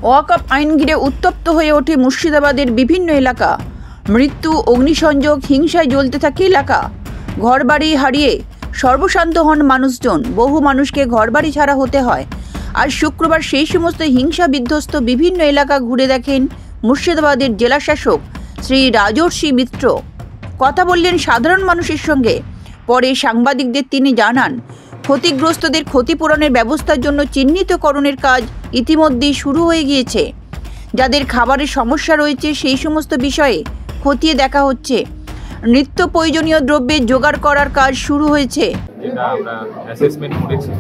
ওয়াকফ আইন ঘিরে উত্তপ্ত হয়ে ওঠে মুর্শিদাবাদের বিভিন্ন এলাকা। মৃত্যু, অগ্নিসংযোগ, হিংসায় জ্বলতে থাকে এলাকা। ঘরবাড়ি হারিয়ে সর্বশান্ত হন মানুষজন। বহু মানুষকে ঘরবাড়ি ছাড়া হতে হয়। আজ শুক্রবার সেই সমস্ত হিংসা বিধ্বস্ত বিভিন্ন এলাকা ঘুরে দেখেন মুর্শিদাবাদের জেলাশাসক শ্রী রাজর্ষি মিত্র। কথা বললেন সাধারণ মানুষের সঙ্গে। পরে সাংবাদিকদের তিনি জানান, ক্ষতিগ্রস্তদের ক্ষতিপূরণের ব্যবস্থার জন্য চিহ্নিতকরণের কাজ ইতিমধ্যেই শুরু হয়ে গিয়েছে। যাদের খাবারের সমস্যা রয়েছে সেই সমস্ত বিষয়ে খতিয়ে দেখা হচ্ছে। নিত্য প্রয়োজনীয় দ্রব্যের জোগাড় করার কাজ শুরু হয়েছে। এটা আমরা অ্যাসেসমেন্ট করেছি।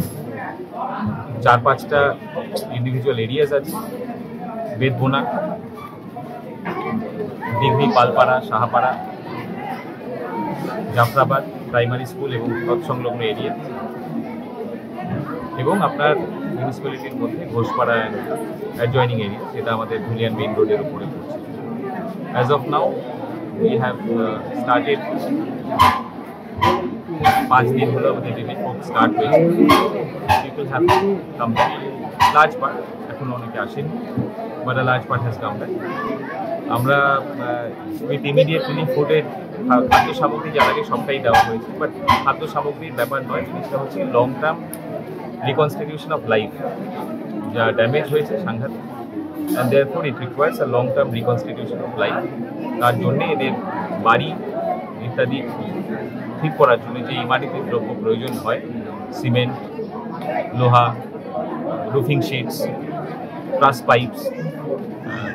4-5টা ইন্ডিভিজুয়াল এরিয়াস আছে। বেদবোনা, দিঘি, পালপাড়া, সাহাপাড়া, জাফরাবাদ প্রাইমারি স্কুল এবং তৎসংলগ্ন এরিয়া, এবং আপনার মিউনিসিপ্যালিটির মধ্যে ঘোষপাড়া অ্যাডজয়নিং এরিয়া, যেটা আমাদের ধুলিয়ান মেইন রোডের উপরে পড়ছে। As of now we have started 5 দিন হলো আমাদের রিলিফ স্টার্ট হয়েছে। People have come back, large part, এখন অনেকে আসেনি, but a large part has come back. আমরা উইথ ইমিডিয়েট রিলিফ ফুডের খাদ্য সামগ্রী যার আগে সবটাই দেওয়া হয়েছে, বাট খাদ্য সামগ্রীর ব্যাপার নয়, জিনিসটা হচ্ছে long term reconstitution of life, যা ড্যামেজ হয়েছে সাংঘাতিক, and therefore it requires a long term reconstitution of life। তার জন্যে এদের বাড়ি ইত্যাদি ঠিক করার জন্য যে ইমারতি দ্রব্য প্রয়োজন হয়, সিমেন্ট, লোহা, roofing sheets, truss pipes,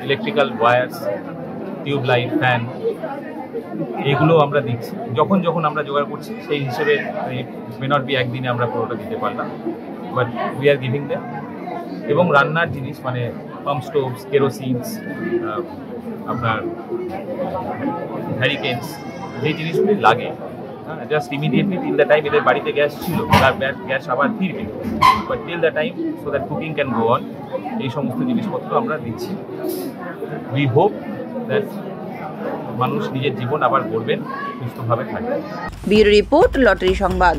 electrical wires, tubelight, fan, এগুলো আমরা দিচ্ছি। যখন যখন আমরা জোগাড় করছি সেই হিসেবে মে নট বি একদিনে আমরা পুরোটা দিতে পারলাম, but we are giving them. এবং রান্নার জিনিস মানে পাম্প স্টোভস, কেরোসিনস, আপনার হ্যারিকেনস, যে জিনিসগুলি লাগে, just immediately till the time এদের বাড়িতে গ্যাস ছিল, তার গ্যাস আবার ফিরবে, but till the time so that cooking can go on, এই সমস্ত জিনিসপত্র আমরা দিচ্ছি। উই হোপ দ্যাট মানুষ নিজের জীবন আবার গড়বেন, সুস্থভাবে থাকবে। ব্যুরো রিপোর্ট, লটারি সংবাদ।